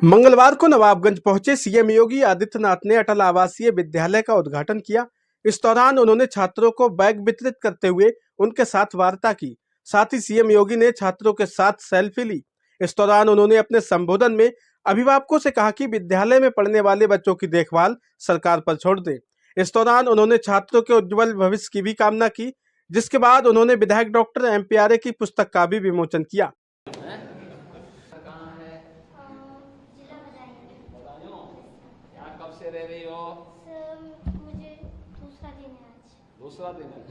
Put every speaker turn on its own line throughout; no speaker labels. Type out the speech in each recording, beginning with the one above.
मंगलवार को नवाबगंज पहुंचे सीएम योगी आदित्यनाथ ने अटल आवासीय विद्यालय का उद्घाटन किया। इस दौरान उन्होंने छात्रों को बैग वितरित करते हुए उनके साथ वार्ता की। साथ ही सीएम योगी ने छात्रों के साथ सेल्फी ली। इस दौरान उन्होंने अपने संबोधन में अभिभावकों से कहा कि विद्यालय में पढ़ने वाले बच्चों की देखभाल सरकार पर छोड़ दें। इस दौरान उन्होंने छात्रों के उज्जवल भविष्य की भी कामना की, जिसके बाद उन्होंने विधायक डॉक्टर एमपी आर्य की पुस्तक का भी विमोचन किया।
यहाँ कब से रह रही हो?
सर मुझे दूसरा दिन है आज।
दूसरा दिन है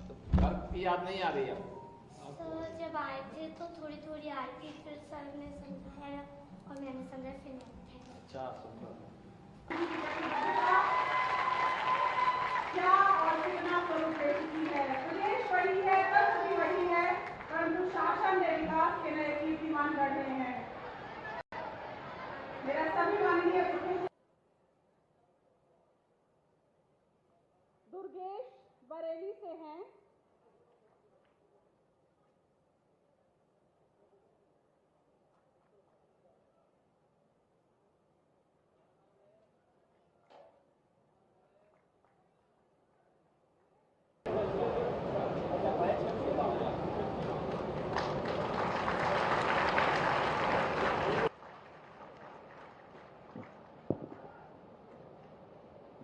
तो घर की याद नहीं आ रही है?
सर जब आए थे तो थोड़ी थोड़ी आई थी, फिर सर ने समझाया और मैंने समझा, फिर नहीं।
अच्छा, सुंदर।
क्या और कितना प्रोग्रेसिव है? प्रदेश बड़ी है, तंत्र भी बड़ी है, परंतु शासन ने विकास के नए कीर्तिमान गढ़े हैं। मेरा सभी माननीय दुर्गेश बरेली से हैं।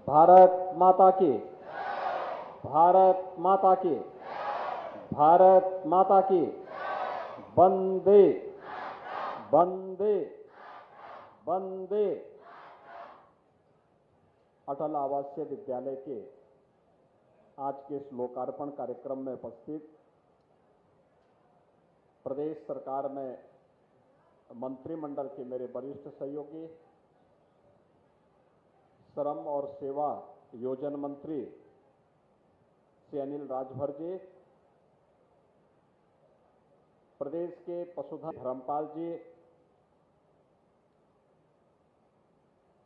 भारत माता की, भारत माता की, भारत माता की। वंदे वंदे वंदे। अटल आवासीय विद्यालय के आज के इस लोकार्पण कार्यक्रम में उपस्थित प्रदेश सरकार में मंत्रिमंडल के मेरे वरिष्ठ सहयोगी, श्रम और सेवा योजना मंत्री श्री अनिल राजभर जी, प्रदेश के पशुधन धर्मपाल जी,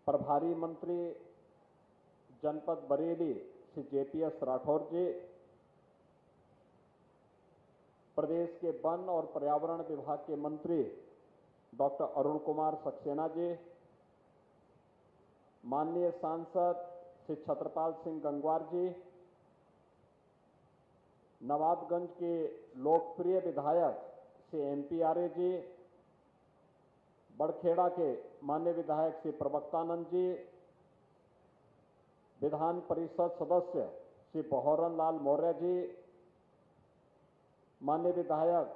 प्रभारी मंत्री जनपद बरेली श्री जेपीएस राठौर जी, प्रदेश के वन और पर्यावरण विभाग के मंत्री डॉक्टर अरुण कुमार सक्सेना जी, माननीय सांसद श्री छत्रपाल सिंह गंगवार जी, नवाबगंज के लोकप्रिय विधायक श्री एमपी आर्य जी, बड़खेड़ा के माननीय विधायक श्री प्रवक्तानंद जी, विधान परिषद सदस्य श्री बहोरन लाल मौर्य जी, माननीय विधायक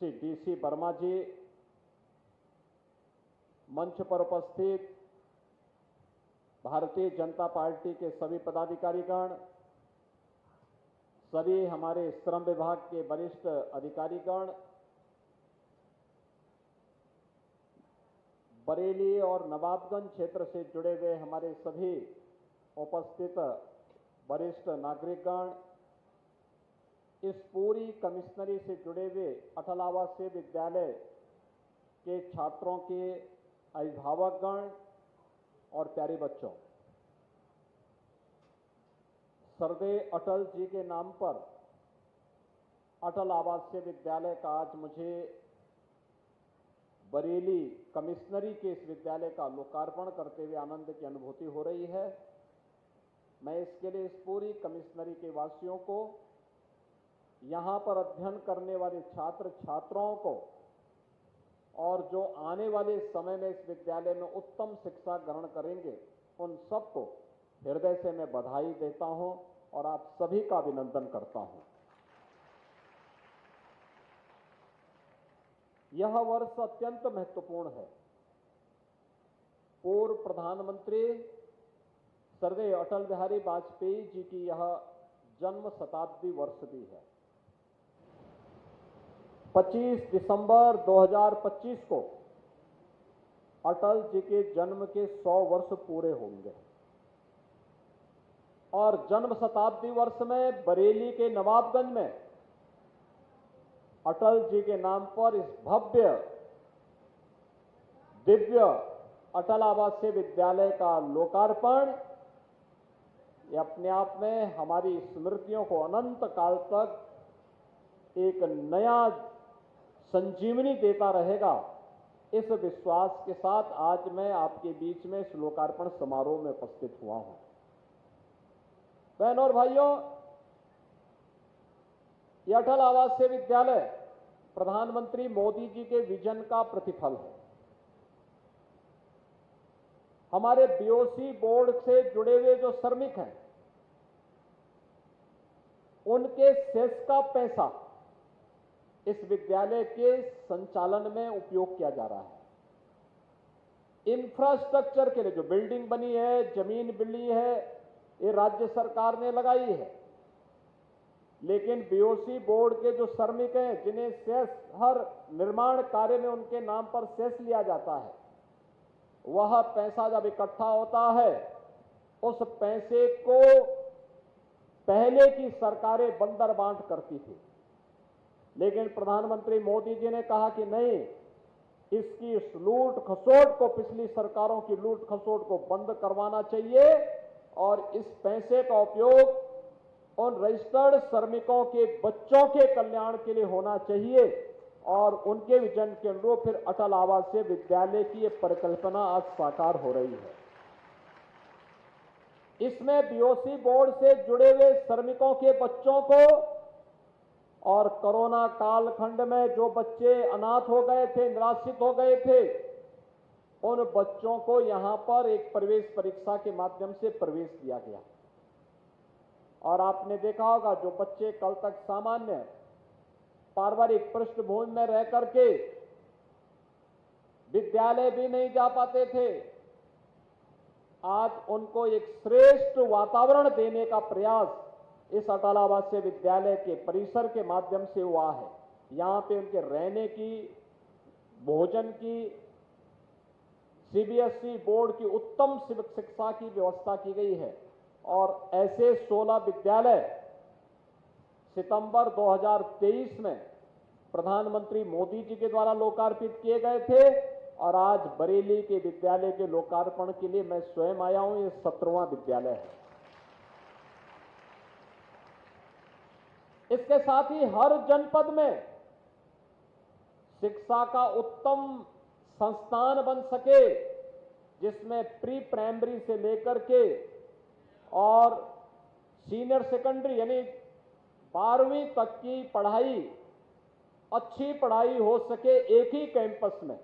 श्री डीसी वर्मा जी, मंच पर उपस्थित भारतीय जनता पार्टी के सभी पदाधिकारीगण, सभी हमारे श्रम विभाग के वरिष्ठ अधिकारीगण, बरेली और नवाबगंज क्षेत्र से जुड़े हुए हमारे सभी उपस्थित वरिष्ठ नागरिकगण, इस पूरी कमिश्नरी से जुड़े हुए अटल आवासीय विद्यालय के छात्रों के अभिभावकगण और प्यारे बच्चों, सरदेव अटल जी के नाम पर अटल आवासीय विद्यालय का आज मुझे बरेली कमिश्नरी के इस विद्यालय का लोकार्पण करते हुए आनंद की अनुभूति हो रही है। मैं इसके लिए इस पूरी कमिश्नरी के वासियों को, यहाँ पर अध्ययन करने वाले छात्र छात्राओं को और जो आने वाले समय में इस विद्यालय में उत्तम शिक्षा ग्रहण करेंगे, उन सबको हृदय से मैं बधाई देता हूं और आप सभी का अभिनंदन करता हूं। यह वर्ष अत्यंत महत्वपूर्ण है। पूर्व प्रधानमंत्री स्वर्गीय अटल बिहारी वाजपेयी जी की यह जन्म शताब्दी वर्ष भी है। 25 दिसंबर 2025 को अटल जी के जन्म के 100 वर्ष पूरे होंगे और जन्म शताब्दी वर्ष में बरेली के नवाबगंज में अटल जी के नाम पर इस भव्य दिव्य अटल आवासीय विद्यालय का लोकार्पण, ये अपने आप में हमारी स्मृतियों को अनंत काल तक एक नया संजीवनी देता रहेगा इस विश्वास के साथ आज मैं आपके बीच में इस लोकार्पण समारोह में उपस्थित हुआ हूं। बहनों और भाइयों, यह अटल आवासीय विद्यालय प्रधानमंत्री मोदी जी के विजन का प्रतिफल है। हमारे बीओसी बोर्ड से जुड़े हुए जो श्रमिक हैं, उनके सेस का पैसा इस विद्यालय के संचालन में उपयोग किया जा रहा है। इंफ्रास्ट्रक्चर के लिए जो बिल्डिंग बनी है, जमीन मिली है, ये राज्य सरकार ने लगाई है। लेकिन बीओसी बोर्ड के जो श्रमिक हैं, जिन्हें सेस हर निर्माण कार्य में उनके नाम पर सेस लिया जाता है, वह पैसा जब इकट्ठा होता है, उस पैसे को पहले की सरकारें बंदर बांट करती थी। लेकिन प्रधानमंत्री मोदी जी ने कहा कि नहीं, इसकी इस लूट खसोट को, पिछली सरकारों की लूट खसोट को बंद करवाना चाहिए और इस पैसे का उपयोग उन रजिस्टर्ड श्रमिकों के बच्चों के कल्याण के लिए होना चाहिए और उनके विजन के अनुरूप फिर अटल आवासीय विद्यालय की ये परिकल्पना आज साकार हो रही है। इसमें बीओसी बोर्ड से जुड़े हुए श्रमिकों के बच्चों को और कोरोना कालखंड में जो बच्चे अनाथ हो गए थे, निराश्रित हो गए थे, उन बच्चों को यहां पर एक प्रवेश परीक्षा के माध्यम से प्रवेश दिया गया। और आपने देखा होगा, जो बच्चे कल तक सामान्य पारिवारिक पृष्ठभूमि में रह करके विद्यालय भी नहीं जा पाते थे, आज उनको एक श्रेष्ठ वातावरण देने का प्रयास इस अटल आवासीय विद्यालय के परिसर के माध्यम से हुआ है। यहां पे उनके रहने की, भोजन की, सीबीएसई बोर्ड की उत्तम शिक्षा की व्यवस्था की गई है और ऐसे 16 विद्यालय सितंबर 2023 में प्रधानमंत्री मोदी जी के द्वारा लोकार्पित किए गए थे और आज बरेली के विद्यालय के लोकार्पण के लिए मैं स्वयं आया हूं। ये 17वां विद्यालय है। इसके साथ ही हर जनपद में शिक्षा का उत्तम संस्थान बन सके, जिसमें प्री प्राइमरी से लेकर के और सीनियर सेकेंडरी यानी 12वीं तक की पढ़ाई, अच्छी पढ़ाई हो सके एक ही कैंपस में।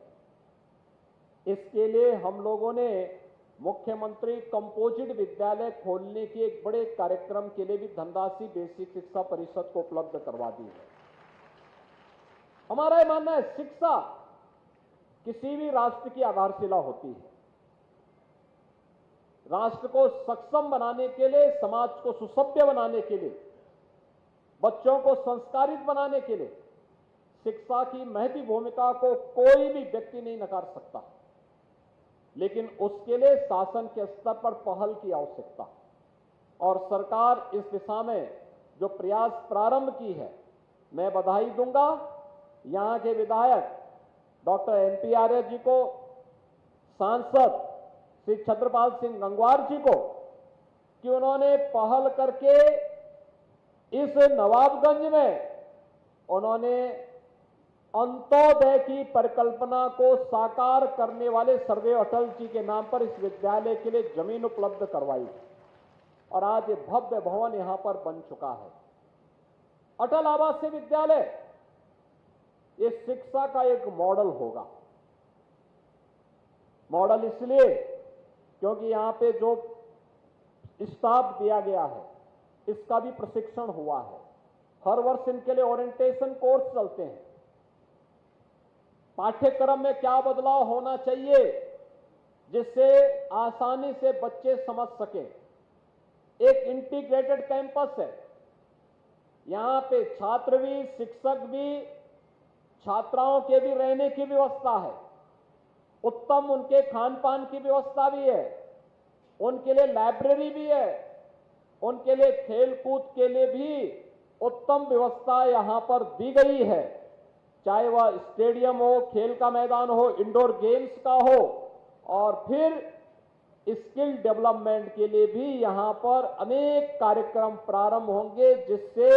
इसके लिए हम लोगों ने मुख्यमंत्री कंपोजिट विद्यालय खोलने के एक बड़े कार्यक्रम के लिए भी धनराशि बेसिक शिक्षा परिषद को उपलब्ध करवा दी है। हमारा यह मानना है, शिक्षा किसी भी राष्ट्र की आधारशिला होती है। राष्ट्र को सक्षम बनाने के लिए, समाज को सुसभ्य बनाने के लिए, बच्चों को संस्कारित बनाने के लिए शिक्षा की महती भूमिका को कोई भी व्यक्ति नहीं नकार सकता। लेकिन उसके लिए शासन के स्तर पर पहल की आवश्यकता और सरकार इस दिशा में जो प्रयास प्रारंभ की है, मैं बधाई दूंगा यहां के विधायक डॉक्टर एनपी आर्य जी को, सांसद श्री छत्रपाल सिंह गंगवार जी को, कि उन्होंने पहल करके इस नवाबगंज में उन्होंने अंत्योदय की परिकल्पना को साकार करने वाले सर्वदेव अटल जी के नाम पर इस विद्यालय के लिए जमीन उपलब्ध करवाई और आज ये भव्य भवन यहां पर बन चुका है। अटल आवासीय विद्यालय ये शिक्षा का एक मॉडल होगा। मॉडल इसलिए क्योंकि यहां पे जो स्टाफ दिया गया है, इसका भी प्रशिक्षण हुआ है। हर वर्ष इनके लिए ओरिएंटेशन कोर्स चलते हैं। पाठ्यक्रम में क्या बदलाव होना चाहिए जिससे आसानी से बच्चे समझ सके। एक इंटीग्रेटेड कैंपस है, यहां पे छात्र भी, शिक्षक भी, छात्राओं के भी रहने की व्यवस्था है, उत्तम उनके खान पान की व्यवस्था भी है, उनके लिए लाइब्रेरी भी है, उनके लिए खेल कूद के लिए भी उत्तम व्यवस्था यहां पर दी गई है। चाहे वह स्टेडियम हो, खेल का मैदान हो, इंडोर गेम्स का हो, और फिर स्किल डेवलपमेंट के लिए भी यहां पर अनेक कार्यक्रम प्रारंभ होंगे, जिससे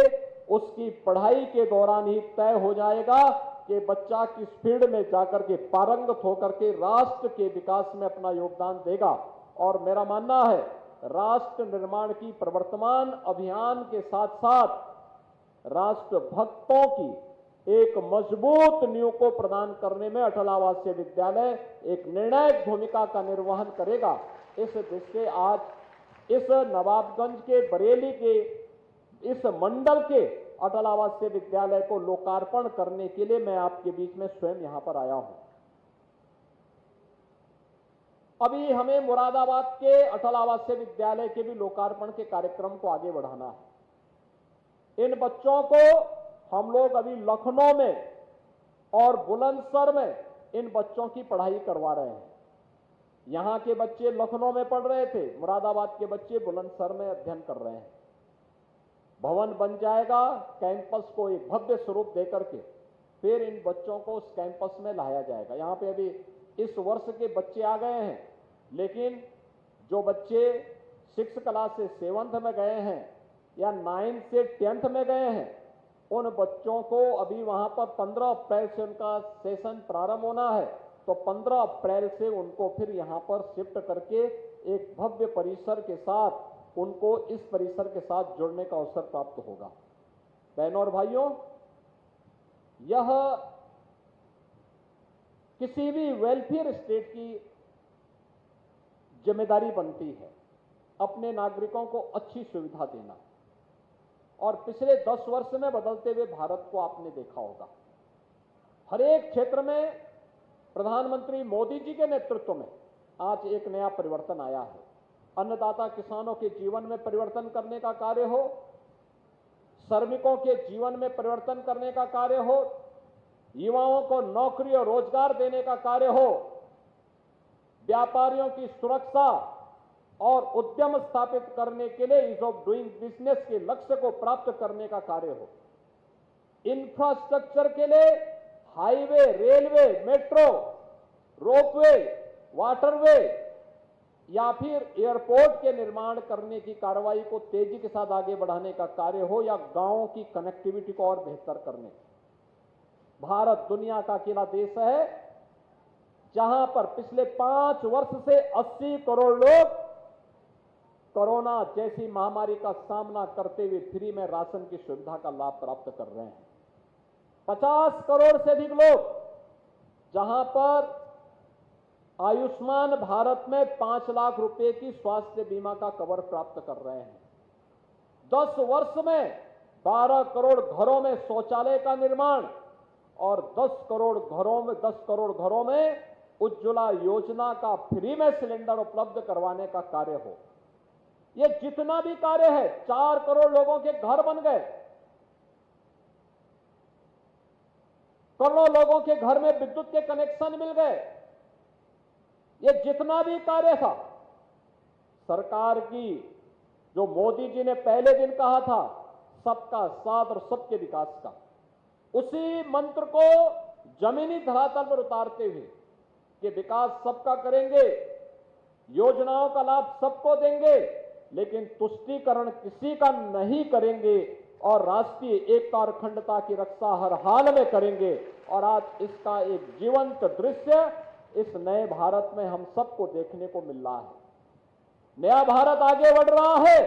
उसकी पढ़ाई के दौरान ही तय हो जाएगा कि बच्चा किस फील्ड में जाकर के पारंगत होकर के राष्ट्र के विकास में अपना योगदान देगा। और मेरा मानना है राष्ट्र निर्माण की प्रवर्तमान अभियान के साथ साथ राष्ट्र भक्तों की एक मजबूत नींव को प्रदान करने में अटल आवासीय विद्यालय एक निर्णायक भूमिका का निर्वहन करेगा। इस दृष्टि आज इस नवाबगंज के बरेली के इस मंडल के अटल आवासीय विद्यालय को लोकार्पण करने के लिए मैं आपके बीच में स्वयं यहां पर आया हूं। अभी हमें मुरादाबाद के अटल आवासीय विद्यालय के भी लोकार्पण के कार्यक्रम को आगे बढ़ाना है। इन बच्चों को हम लोग अभी लखनऊ में और बुलंदशहर में इन बच्चों की पढ़ाई करवा रहे हैं। यहां के बच्चे लखनऊ में पढ़ रहे थे, मुरादाबाद के बच्चे बुलंदशहर में अध्ययन कर रहे हैं। भवन बन जाएगा, कैंपस को एक भव्य स्वरूप देकर के फिर इन बच्चों को उस कैंपस में लाया जाएगा। यहां पे अभी इस वर्ष के बच्चे आ गए हैं, लेकिन जो बच्चे 6th क्लास से 7th में गए हैं या 9th से 10th में गए हैं, उन बच्चों को अभी वहां पर 15 अप्रैल से उनका सेशन प्रारंभ होना है। तो 15 अप्रैल से उनको फिर यहां पर शिफ्ट करके एक भव्य परिसर के साथ उनको इस परिसर के साथ जुड़ने का अवसर प्राप्त होगा। बहनों और भाइयों, यह किसी भी वेलफेयर स्टेट की जिम्मेदारी बनती है अपने नागरिकों को अच्छी सुविधा देना। और पिछले 10 वर्ष में बदलते हुए भारत को आपने देखा होगा, हर एक क्षेत्र में प्रधानमंत्री मोदी जी के नेतृत्व में आज एक नया परिवर्तन आया है। अन्नदाता किसानों के जीवन में परिवर्तन करने का कार्य हो, श्रमिकों के जीवन में परिवर्तन करने का कार्य हो, युवाओं को नौकरी और रोजगार देने का कार्य हो, व्यापारियों की सुरक्षा और उद्यम स्थापित करने के लिए ईज ऑफ डूइंग बिजनेस के लक्ष्य को प्राप्त करने का कार्य हो, इंफ्रास्ट्रक्चर के लिए highway, railway, metro, ropeway, waterway या फिर एयरपोर्ट के निर्माण करने की कार्रवाई को तेजी के साथ आगे बढ़ाने का कार्य हो, या गांवों की कनेक्टिविटी को और बेहतर करने। भारत दुनिया का अकेला देश है जहां पर पिछले 5 वर्ष से 80 करोड़ लोग कोरोना जैसी महामारी का सामना करते हुए फ्री में राशन की सुविधा का लाभ प्राप्त कर रहे हैं। 50 करोड़ से अधिक लोग जहां पर आयुष्मान भारत में 5 लाख रुपए की स्वास्थ्य बीमा का कवर प्राप्त कर रहे हैं। 10 वर्ष में 12 करोड़ घरों में शौचालय का निर्माण और 10 करोड़ घरों में उज्ज्वला योजना का फ्री में सिलेंडर उपलब्ध करवाने का कार्य हो। ये जितना भी कार्य है, 4 करोड़ लोगों के घर बन गए, करोड़ों लोगों के घर में विद्युत के कनेक्शन मिल गए। ये जितना भी कार्य था सरकार की, जो मोदी जी ने पहले दिन कहा था सबका साथ और सबके विकास का, उसी मंत्र को जमीनी धरातल पर उतारते हुए कि विकास सबका करेंगे, योजनाओं का लाभ सबको देंगे, लेकिन तुष्टीकरण किसी का नहीं करेंगे और राष्ट्रीय एकता और अखंडता की रक्षा हर हाल में करेंगे। और आज इसका एक जीवंत दृश्य इस नए भारत में हम सबको देखने को मिल रहा है। नया भारत आगे बढ़ रहा है,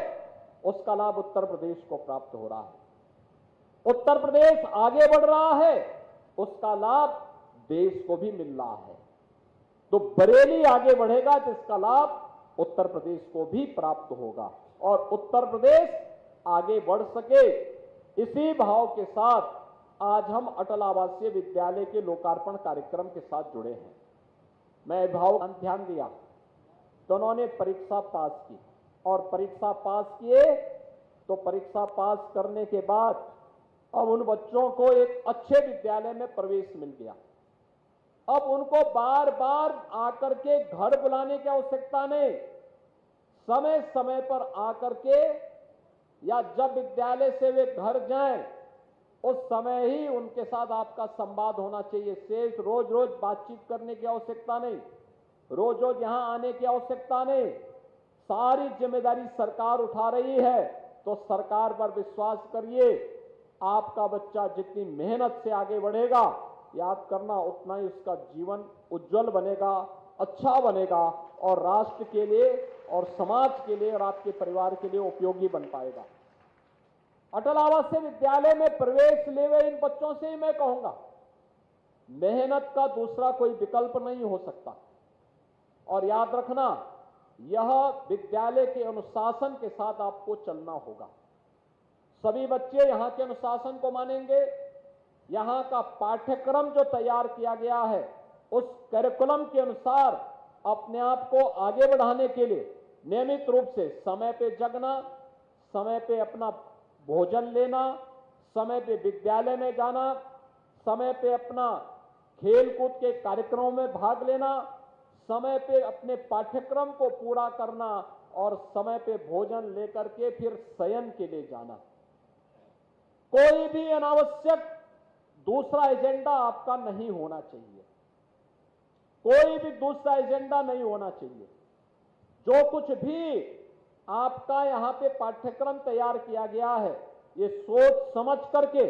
उसका लाभ उत्तर प्रदेश को प्राप्त हो रहा है। उत्तर प्रदेश आगे बढ़ रहा है, उसका लाभ देश को भी मिल रहा है। तो बरेली आगे बढ़ेगा जिसका लाभ उत्तर प्रदेश को भी प्राप्त होगा। और उत्तर प्रदेश आगे बढ़ सके, इसी भाव के साथ आज हम अटल आवासीय विद्यालय के लोकार्पण कार्यक्रम के साथ जुड़े हैं। मैं भाव का ध्यान दिया तो उन्होंने परीक्षा पास की, और परीक्षा पास किए तो परीक्षा पास करने के बाद अब उन बच्चों को एक अच्छे विद्यालय में प्रवेश मिल गया। अब उनको बार बार आकर के घर बुलाने की आवश्यकता नहीं, समय समय पर आकर के या जब विद्यालय से वे घर जाएं उस समय ही उनके साथ आपका संवाद होना चाहिए। शेष रोज रोज बातचीत करने की आवश्यकता नहीं, रोज रोज यहां आने की आवश्यकता नहीं। सारी जिम्मेदारी सरकार उठा रही है, तो सरकार पर विश्वास करिए। आपका बच्चा जितनी मेहनत से आगे बढ़ेगा याद करना, उतना ही उसका जीवन उज्जवल बनेगा, अच्छा बनेगा और राष्ट्र के लिए और समाज के लिए और आपके परिवार के लिए उपयोगी बन पाएगा। अटल आवासीय विद्यालय में प्रवेश ले हुए इन बच्चों से ही मैं कहूंगा, मेहनत का दूसरा कोई विकल्प नहीं हो सकता। और याद रखना, यह विद्यालय के अनुशासन के साथ आपको चलना होगा। सभी बच्चे यहां के अनुशासन को मानेंगे। यहां का पाठ्यक्रम जो तैयार किया गया है, उस करिकुलम के अनुसार अपने आप को आगे बढ़ाने के लिए नियमित रूप से समय पे जगना, समय पे अपना भोजन लेना, समय पे विद्यालय में जाना, समय पे अपना खेल कूद के कार्यक्रमों में भाग लेना, समय पे अपने पाठ्यक्रम को पूरा करना और समय पे भोजन लेकर के फिर शयन के लिए जाना। कोई भी अनावश्यक दूसरा एजेंडा आपका नहीं होना चाहिए। कोई भी दूसरा एजेंडा नहीं होना चाहिए। जो कुछ भी आपका यहां पे पाठ्यक्रम तैयार किया गया है, ये सोच समझ करके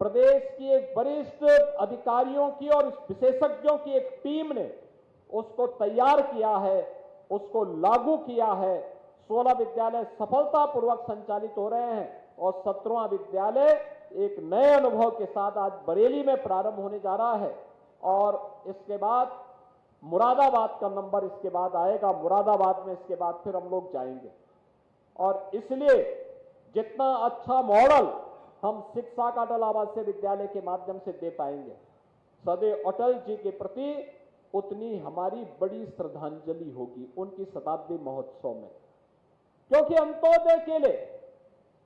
प्रदेश की एक वरिष्ठ अधिकारियों की और विशेषज्ञों की एक टीम ने उसको तैयार किया है, उसको लागू किया है। 16 विद्यालय सफलतापूर्वक संचालित हो रहे हैं और 17वां विद्यालय एक नए अनुभव के साथ आज बरेली में प्रारंभ होने जा रहा है। और इसके बाद मुरादाबाद का नंबर इसके बाद आएगा। मुरादाबाद में इसके बाद फिर हम लोग जाएंगे। और इसलिए जितना अच्छा मॉडल हम शिक्षा का अटल आवासीय विद्यालय के माध्यम से दे पाएंगे, सदैव अटल जी के प्रति उतनी हमारी बड़ी श्रद्धांजलि होगी उनकी शताब्दी महोत्सव में। क्योंकि अंत्योदय के लिए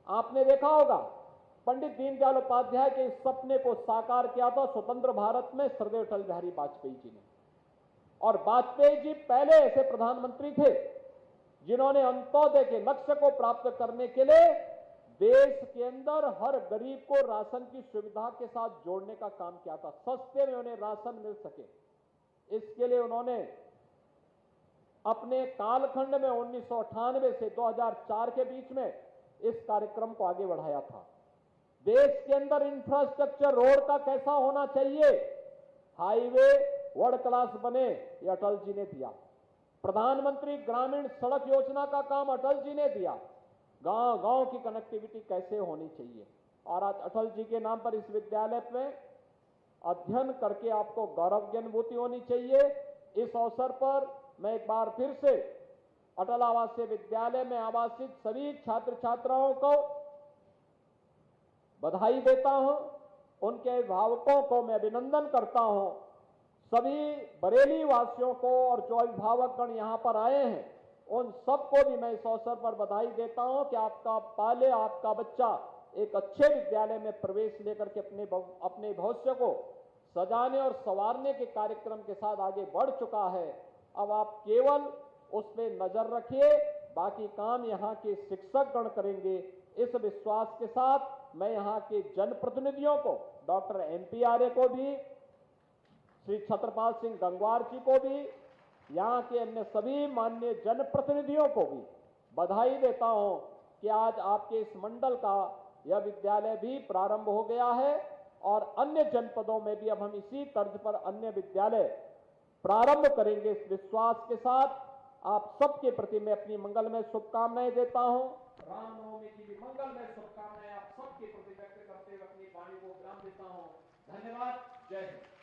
आपने देखा होगा, पंडित दीनदयाल उपाध्याय के इस सपने को साकार किया था स्वतंत्र भारत में श्रद्धेय अटल बिहारी वाजपेयी जी ने। और वाजपेयी जी पहले ऐसे प्रधानमंत्री थे जिन्होंने अंत्योदय के लक्ष्य को प्राप्त करने के लिए देश के अंदर हर गरीब को राशन की सुविधा के साथ जोड़ने का काम किया था, सस्ते में उन्हें राशन मिल सके। इसके लिए उन्होंने अपने कालखंड में 1998 से 2004 के बीच में इस कार्यक्रम को आगे बढ़ाया था। देश के अंदर इंफ्रास्ट्रक्चर रोड का कैसा होना चाहिए, हाईवे वर्ल्ड क्लास बने, ये अटल जी ने दिया। प्रधानमंत्री ग्रामीण सड़क योजना का काम अटल जी ने दिया। गांव गांव की कनेक्टिविटी कैसे होनी चाहिए। और आज अटल जी के नाम पर इस विद्यालय में अध्ययन करके आपको गौरव की अनुभूति होनी चाहिए। इस अवसर पर मैं एक बार फिर से अटल आवासीय विद्यालय में आवासित सभी छात्र छात्राओं को बधाई देता हूं, उनके अभिभावकों को मैं अभिनंदन करता हूं, सभी बरेली वासियों को और जो अभिभावकगण यहां पर आए हैं उन सबको भी मैं इस अवसर पर बधाई देता हूं कि आपका बच्चा एक अच्छे विद्यालय में प्रवेश लेकर के अपने भविष्य को सजाने और संवारने के कार्यक्रम के साथ आगे बढ़ चुका है। अब आप केवल उस पर नजर रखिए, बाकी काम यहाँ के शिक्षक गण करेंगे। इस विश्वास के साथ मैं यहाँ के जनप्रतिनिधियों को, डॉक्टर MP आर्य को भी, श्री छत्रपाल सिंह गंगवार जी को भी, यहाँ के अन्य सभी माननीय जनप्रतिनिधियों को भी बधाई देता हूं कि आज आपके इस मंडल का यह विद्यालय भी प्रारंभ हो गया है और अन्य जनपदों में भी अब हम इसी तर्ज पर अन्य विद्यालय प्रारंभ करेंगे। इस विश्वास के साथ आप सबके प्रति मैं अपनी मंगलमय शुभकामनाएं देता हूं। रामनवमी की भी मंगलमय शुभकामनाएं आप सबके प्रति व्यक्त करते हुए अपनी वाणी को विराम देता हूं। धन्यवाद। जय हिंद।